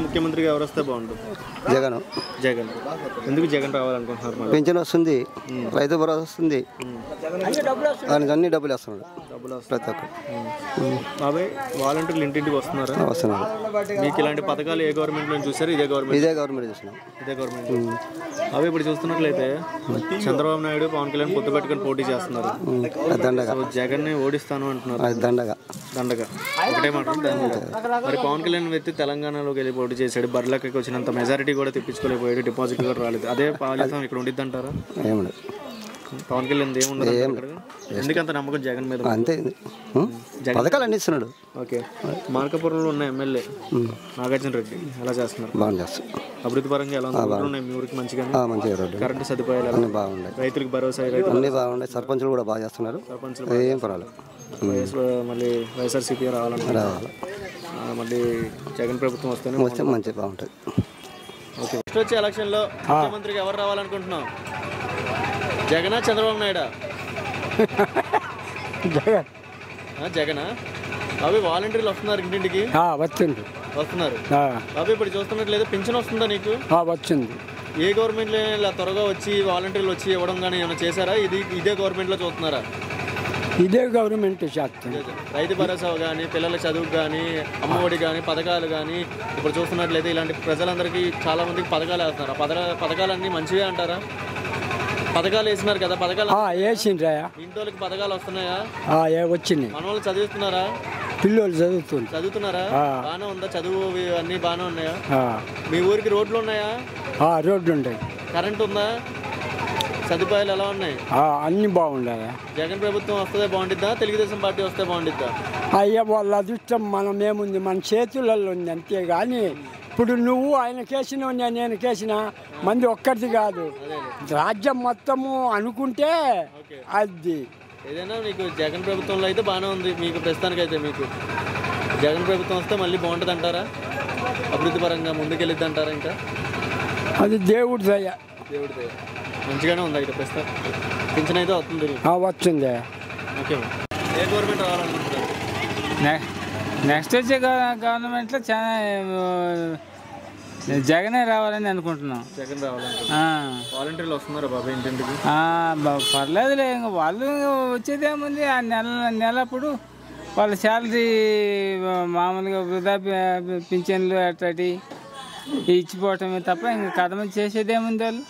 ముఖ్యమంత్రిగా ఎవరు వస్తే బాగుంటుంది? జగన్. జగన్ ఎందుకు జగన్ రావాలనుకుంటున్నారు? పెన్షన్ వస్తుంది, రైతు భరోసా వస్తుంది, దానికి అన్ని డబ్బులు వేస్తున్నాడు ప్రతి ఒక్కరు. బాబాయ్ వాలంటీర్లు ఇంటింటికి వస్తున్నారా? వస్తున్నారు. మీకు ఇలాంటి పథకాలు ఏ గవర్నమెంట్ లో చూసారు? ఇదే గవర్నమెంట్ చూస్తున్నాం. ఇదే గవర్నమెంట్. అవి ఇప్పుడు చూస్తున్నట్లయితే చంద్రబాబు నాయుడు పవన్ కళ్యాణ్ పొత్తు పెట్టుకుని పోటీ చేస్తున్నారు. జగన్ ని ఓడిస్తాను అంటున్నారు. దండగా ఒకటే మాట. మరి పవన్ కళ్యాణ్ వ్యక్తి తెలంగాణలోకి వెళ్ళి పోటీ చేశాడు, బర్లకి వచ్చినంత మెజారిటీ కూడా తెప్పించుకోలేకపోయాడు, డిపాజిట్ కూడా రాలేదు. అదే ఫలితం ఇక్కడ ఉండిద్ది అంటారా? పవన్ కళ్యాణ్ ఏముండదు, ఎందుకంత నమ్మకం జగన్ మీద? అంతే, పథకాలు అన్ని ఇస్తున్నాడు. ఓకే, మార్కాపురంలో ఉన్న ఎమ్మెల్యే నాగార్జున రెడ్డి ఎలా చేస్తున్నారు? బాగా చేస్తారు. అభివృద్ధి పరంగా ఎలా ఉన్నాయి మీ ఊరికి? మంచిగా కరెంటు సదుపాయాలు అన్ని బాగున్నాయి, రైతులకు భరోసా అన్ని బాగున్నాయి. సర్పంచులు కూడా బాగా చేస్తున్నారు. ఏం పర్వాలేదు. మళ్ళీ వైఎస్ఆర్సీపీ రావాలి. మళ్ళీ జగన్ ప్రభుత్వం వస్తే మంచిగా బాగుంటుంది. ఓకే, నెక్స్ట్ వచ్చే ఎలక్షన్లో ముఖ్యమంత్రికి ఎవరు రావాలనుకుంటున్నాం? జగనా చంద్రబాబు నాయుడా? జగనా? అవి వాలంటీర్లు వస్తున్నారు ఇంటింటికి? వస్తున్నారు. అవి ఇప్పుడు చూస్తున్నట్లేదు, పింఛన్ వస్తుందా నీకు? వచ్చింది. ఏ గవర్నమెంట్లో ఇలా త్వరగా వచ్చి వాలంటీర్లు వచ్చి ఇవ్వడం కానీ ఏమైనా చేశారా? ఇదే గవర్నమెంట్లో చూస్తున్నారా? ఇదే గవర్నమెంట్ చేస్తుంది. రైతు భరోసా కానీ, పిల్లల చదువుకు కానీ, అమ్మఒడి కానీ, పథకాలు కానీ ఇప్పుడు చూస్తున్నట్లయితే ఇలాంటి ప్రజలందరికీ చాలా మందికి పథకాలు వేస్తున్నారు. పథకాలన్నీ మంచివే అంటారా? పథకాలు వేసినారు కదా, పథకాలు వేసిండ్రా? ఇంట్లోకి పథకాలు వస్తున్నాయా? వచ్చినాయి. మన వాళ్ళు చదివిస్తున్నారా? పిల్లలు చదువుతున్నారా? బాగానే ఉందా చదువు? అన్ని బాగానే ఉన్నాయా? మీ ఊరికి రోడ్లు ఉన్నాయా? రోడ్లు ఉంటాయి. కరెంట్ ఉందా? సదుపాయాలు ఎలా ఉన్నాయి? అన్ని బాగున్నాయా? జగన్ ప్రభుత్వం వస్తే బాగుంటుందా, తెలుగుదేశం పార్టీ వస్తే బాగుంటుందా? అయ్యా, వాళ్ళ అదృష్టం మనం ఏముంది, మన చేతులలో ఉంది అంతేగాని ఇప్పుడు నువ్వు ఆయన కేసినా నేను కేసినా మంది ఒక్కరిది కాదు, రాజ్యం మొత్తము అనుకుంటే అది. ఏదైనా మీకు జగన్ ప్రభుత్వంలో అయితే బాగానే ఉంది, మీకు ప్రస్తుతానికైతే మీకు జగన్ ప్రభుత్వం వస్తే మళ్ళీ బాగుంటుంది అంటారా? అభివృద్ధి పరంగా ముందుకెళ్ళిద్ది అంటారా? ఇంకా అది దేవుడి దయ. మంచిగానే ఉంది అయితే ప్రస్తుతం. పింఛన్ అయితే వస్తుంది. వచ్చింది. ఓకే, ఏ గవర్నమెంట్ రావాలనుకుంటున్నారు? నెక్స్ట్ వచ్చే గవర్నమెంట్లో చాలా జగనే రావాలని అనుకుంటున్నాం. జగన్ రావాలంటే వాలంటీర్లు వస్తున్నారా బాబా ఇంటింటికి? పర్లేదులే, ఇంకా వాళ్ళు వచ్చేదేముంది, ఆ నెలప్పుడు వాళ్ళ శాలరీ మామూలుగా వృద్ధాప్య పింఛన్లు అట్లాంటి ఇచ్చిపోవటమే తప్ప ఇంకా కథమని చేసేదేముంది వాళ్ళు.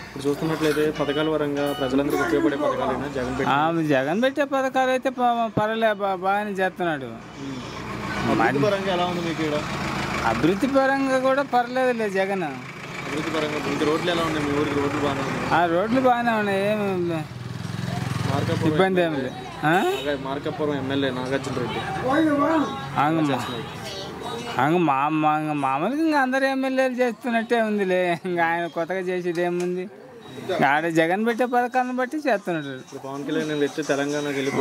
ఇప్పుడు చూస్తున్నట్లయితే పథకాల పరంగా ప్రజలందరికీ ఉపయోగపడే పథకాలు జగన్ పెట్టే పథకాలు అయితే పర్వాలే, బాగానే చేస్తున్నాడు. పరంగా ఎలా ఉంది మీకు? అభివృద్ధి పరంగా కూడా పర్లేదులే జగన్. అభివృద్ధి పరంగా రోడ్లు ఎలా ఉన్నాయి మీ ఊరికి? రోడ్లు బాగానే ఉన్నాయి. రోడ్లు బాగానే ఉన్నాయి, ఏమి ఇబ్బంది ఏమి లేదు. మార్కాపురం ఎమ్మెల్యే నాగార్జున రెడ్డి మామూలుగా ఇంకా అందరు ఎమ్మెల్యేలు చేస్తున్నట్టే ఉందిలే, ఇంకా ఆయన కొత్తగా చేసేది ఏముంది? ఆడ జగన్ పెట్టే పథకాలను బట్టి చేస్తున్నాడు. పవన్ కళ్యాణ్ వ్యక్తి తెలంగాణకి వెళ్ళి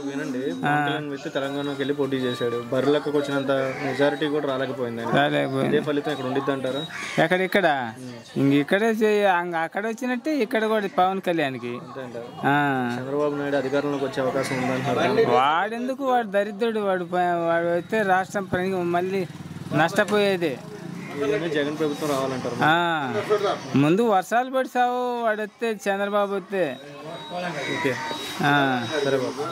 వినండి, పవన్ కళ్యాణ్ వ్యక్తి తెలంగాణకి వెళ్ళి పోటీ చేశాడు, బర్రెలకు వచ్చినంత మెజారిటీ కూడా రాలేకపోయింది. ఇదే ఫలితం ఇక్కడ ఉండిద్ది అంటారా? ఎక్కడిక్కడ ఇక్కడే అక్కడ వచ్చినట్టే ఇక్కడ కూడా పవన్ కళ్యాణ్కి. చంద్రబాబు నాయుడు అధికారంలోకి వచ్చే అవకాశం ఉందంటారు. వాడెందుకు? వాడు దరిద్రుడు. వాడు వస్తే రాష్ట్రం మళ్ళీ నష్టపోయేదే. జగన్ ప్రభుత్వం రావాలంటారు. ముందు వర్షాలు పడి సావు, వాడు వస్తే చంద్రబాబు వస్తే. సరే బాబు,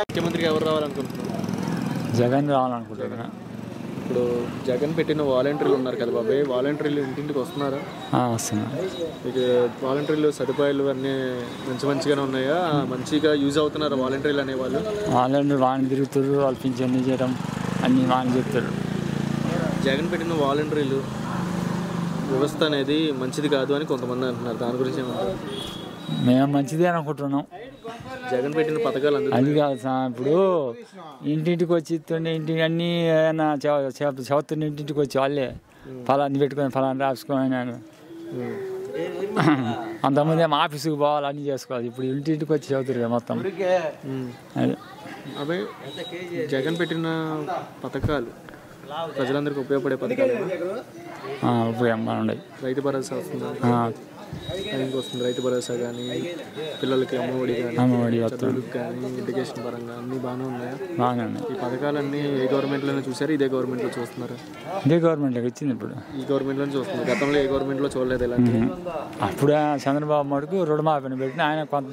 ముఖ్యమంత్రికి ఎవరు రావాలనుకుంటున్నారు? జగన్ రావాలనుకుంటున్నా. ఇప్పుడు జగన్ పెట్టిన వాలంటీర్లు ఉన్నారు కదా బాబాయ్, వాలంటీర్లు ఇంటింటికి వస్తున్నారా? వస్తున్నారు. మీకు వాలంటీర్లు సదుపాయాలు అన్నీ మంచిగానే ఉన్నాయా? మంచిగా యూజ్ అవుతున్నారా వాలంటీర్లు అనేవాళ్ళు? వాలంటీర్లు తిరుగుతారు, వాళ్ళు పింఛన్ చేయడం అన్ని వాళ్ళు చెప్తారు. జగన్ పెట్టిన వాలంటీర్లు వ్యవస్థ అనేది మంచిది కాదు అని కొంతమంది అంటున్నారు, దాని గురించి ఏమంటారు? మేము మంచిదే అనుకుంటున్నాం. జగన్ పెట్టిన పథకాలు అది కాదు సార్, ఇప్పుడు ఇంటింటికి వచ్చి ఇంటికి అన్నీ ఏమైనా చదువుతున్న ఇంటింటికి వచ్చి వాళ్ళే ఫలాన్ని పెట్టుకొని ఫలాన్ని రాసుకొని అంతకుముందు ఏమో ఆఫీసుకి పోవాలి, అన్నీ చేసుకోవాలి. ఇప్పుడు ఇంటింటికి వచ్చి చదువుతారు మొత్తం. అవి జగన్ పెట్టిన పథకాలు ప్రజలందరికీ ఉపయోగపడే పథకాలు ఉపయోగం ఉన్నాయి. రైతు భరోసా వస్తుంది, టైంకి వస్తుంది రైతు భరోసా కానీ పిల్లలకి అమ్మఒడి కానీ చదువులకు కానీ ఎడ్యుకేషన్ పరంగా అన్నీ బాగానే ఉన్నాయా? బాగానే ఉన్నాయి. ఈ పథకాలన్నీ ఏ గవర్నమెంట్లోనే చూసారు, ఇదే గవర్నమెంట్లో చూస్తున్నారా? ఇదే గవర్నమెంట్కి వచ్చింది ఇప్పుడు. ఈ గవర్నమెంట్లోనే చూస్తున్నారు, గతంలో ఏ గవర్నమెంట్లో చూడలేదు ఇలాంటి. అప్పుడు చంద్రబాబు మటుకు రుణమాఫీని పెట్టిన ఆయన కొంత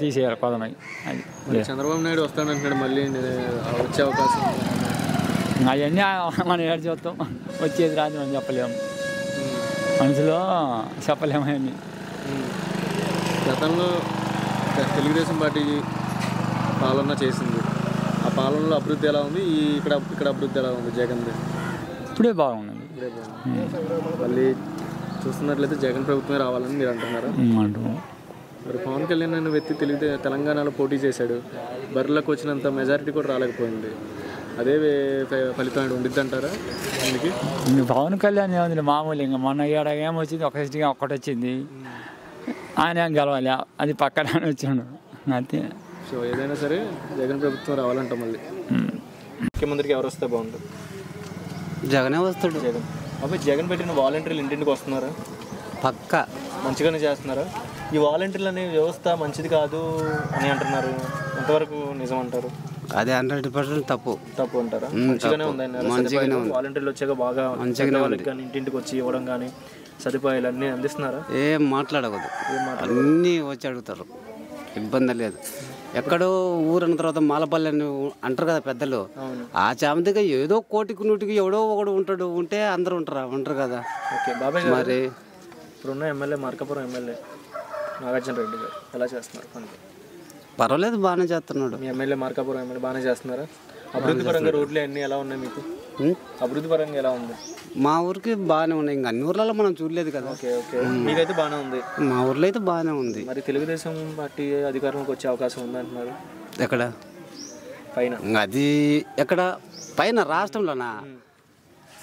తీసేయాలి పదమై. అది చంద్రబాబు నాయుడు వస్తాడంటున్నాడు, మళ్ళీ వచ్చే అవకాశం అవన్నీ మనం ఏడు చూస్తాం, వచ్చేది రాదు మనం చెప్పలేము, మనసులో చెప్పలేము అవన్నీ. గతంలో తెలుగుదేశం పార్టీ పాలన చేసింది, ఆ పాలనలో అభివృద్ధి ఎలా ఉంది, ఇక్కడ అభివృద్ధి ఎలా ఉంది జగన్ది? ఇప్పుడే బాగున్నది. మళ్ళీ చూస్తున్నట్లయితే జగన్ ప్రభుత్వమే రావాలని మీరు అంటున్నారా? మరి పవన్ కళ్యాణ్ అనే వ్యక్తి తెలంగాణలో పోటీ చేశాడు, బరిలోకి వచ్చినంత మెజారిటీ కూడా రాలేకపోయింది, అదే ఫలితం ఉండిద్ది అంటారా? అందుకే పవన్ కళ్యాణ్ ఏముంది మామూలు, ఇంకా మొన్న ఏడ ఏమొచ్చింది ఒక సీట్గా ఒక్కటి వచ్చింది, ఆయన ఏం గెలవాలి, అది పక్కన వచ్చాడు అంతే. సో ఏదైనా సరే జగన్ ప్రభుత్వం రావాలంట. మళ్ళీ ముఖ్యమంత్రికి ఎవరు వస్తే బాగుంటుంది? జగనే వస్తాడు. జగన్ అబ్బాయి జగన్ పెట్టిన వాలంటీర్లు ఇంటింటికి వస్తున్నారా? పక్క మంచిగానే చేస్తున్నారా? ఈ వాలంటీర్లు అనే వ్యవస్థ మంచిది కాదు అని అంటున్నారు, ఎంతవరకు నిజం అంటారు? అదే 100% తప్పు అంటారా? మంచిగానే ఉంది, వాలంటీర్లు వచ్చాక బాగా వాళ్ళకి కానీ ఇంటింటికి వచ్చి ఇవ్వడం కానీ సదుపాయాలు అన్నీ అందిస్తున్నారా? ఏం మాట్లాడకూడదు, అన్నీ వచ్చి అడుగుతారు, ఇబ్బంది లేదు. ఎక్కడో ఊరన్న తర్వాత మాలపల్లి అని అంటారు కదా పెద్దలు, ఆ చామంతిగా ఏదో 1-2 ఎవడో ఒకడు ఉంటే అందరూ ఉంటారు కదా. ఓకే బాబాయ్, మరి ఇప్పుడున్న ఎమ్మెల్యే మార్కాపురం ఎమ్మెల్యే నాగార్జున రెడ్డి గారు ఎలా చేస్తున్నారు పని? పర్వాలేదు, బాగానే చేస్తున్నాడు. మీ ఎమ్మెల్యే మార్కాపురం ఎమ్మెల్యే బాగానే చేస్తున్నారా? అభివృద్ధి పరంగా రోడ్లు అన్నీ ఎలా ఉన్నాయి మీకు? అభివృద్ధి పరంగా ఎలా ఉంది? మా ఊరికి బాగానే ఉన్నాయి, ఇంకా అన్ని ఊర్లలో మనం చూడలేదు కదా. ఓకే మీకైతే బాగానే ఉంది? మా ఊర్లో అయితే బాగానే ఉంది. మరి తెలుగుదేశం పార్టీ అధికారంలోకి వచ్చే అవకాశం ఉందంటున్నారు, ఎక్కడ పైన? అది ఎక్కడ పైన రాష్ట్రంలోనా?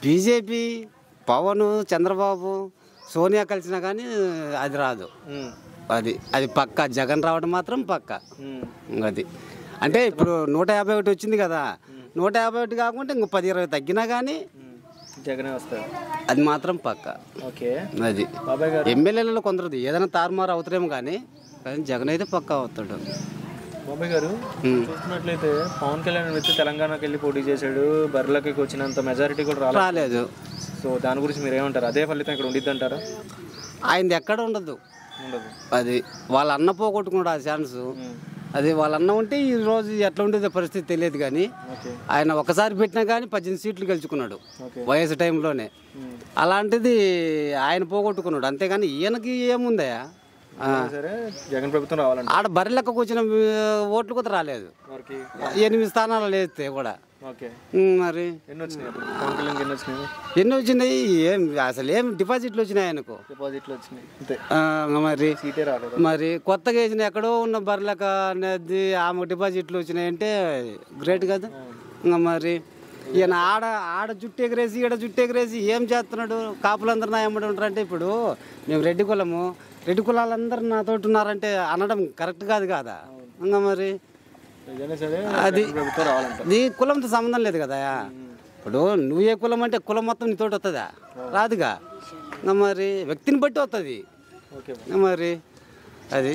బీజేపీ, పవన్, చంద్రబాబు, సోనియా కలిసినా కానీ అది రాదు. అది పక్క, జగన్ రావడం మాత్రం పక్క. అది అంటే ఇప్పుడు 151 వచ్చింది కదా, 151 కాకుండా ఇంకో 10-20 తగ్గినా కానీ జగనే వస్తారు, అది మాత్రం పక్క. ఓకే అది ఎమ్మెల్యేలలో కొందరు ఏదైనా తారుమారు అవుతారేమో కానీ జగన్ అయితే పక్క అవుతాడు. బాబాయ్ గారు చూస్తున్నట్లయితే పవన్ కళ్యాణ్ వ్యక్తి తెలంగాణకి వెళ్ళి పోటీ చేశాడు, బరిలోకి వచ్చినంత మెజారిటీ కూడా రాలేదు. సో దాని గురించి మీరు ఏమంటారు? అదే ఫలితం ఇక్కడ ఉండిద్ది అంటారా? ఆయనది ఎక్కడ ఉండదు. అది వాళ్ళ అన్న పోగొట్టుకున్నాడు ఆ ఛాన్స్. అది వాళ్ళ అన్న ఉంటే ఈ రోజు ఎట్లా ఉండేదో పరిస్థితి తెలియదు కానీ ఆయన ఒకసారి పెట్టినా కానీ 18 సీట్లు గెలుచుకున్నాడు వయసు టైంలోనే. అలాంటిది ఆయన పోగొట్టుకున్నాడు, అంతేగాని ఈయనకి ఏముందయా? జగన్ ప్రభుత్వం రావాలంటే ఆడ బరిలెక్కకు వచ్చిన ఓట్లు కూడా రాలేదు, 8 స్థానాలు లేస్తే కూడా. మరి ఎన్ని వచ్చినాయి? ఏం అసలు ఏం డిపాజిట్లు వచ్చినాయి ఆయనకు? మరి కొత్తగా వేసిన ఎక్కడో ఉన్న బర్లక అనేది ఆమె డిపాజిట్లు వచ్చినాయంటే గ్రేట్ కదా. ఇంకా మరి ఈయన ఆడ జుట్టు ఎగరేసి ఈడ జుట్టు ఎగరేసి ఏం చేస్తున్నాడు? కాపులందరూ నా ఎమ్మడి ఉంటారంటే ఇప్పుడు మేము రెడ్డి కులాలందరూ నాతోటి ఉన్నారంటే అనడం కరెక్ట్ కాదు కదా. ఇంకా మరి అది కులంతో సంబంధం లేదు కదా. ఇప్పుడు నువ్వు ఏ కులం అంటే కులం మొత్తం నీతోటి వస్తుందా? రాదుగా. మరి వ్యక్తిని బట్టి వస్తుంది మరి అది.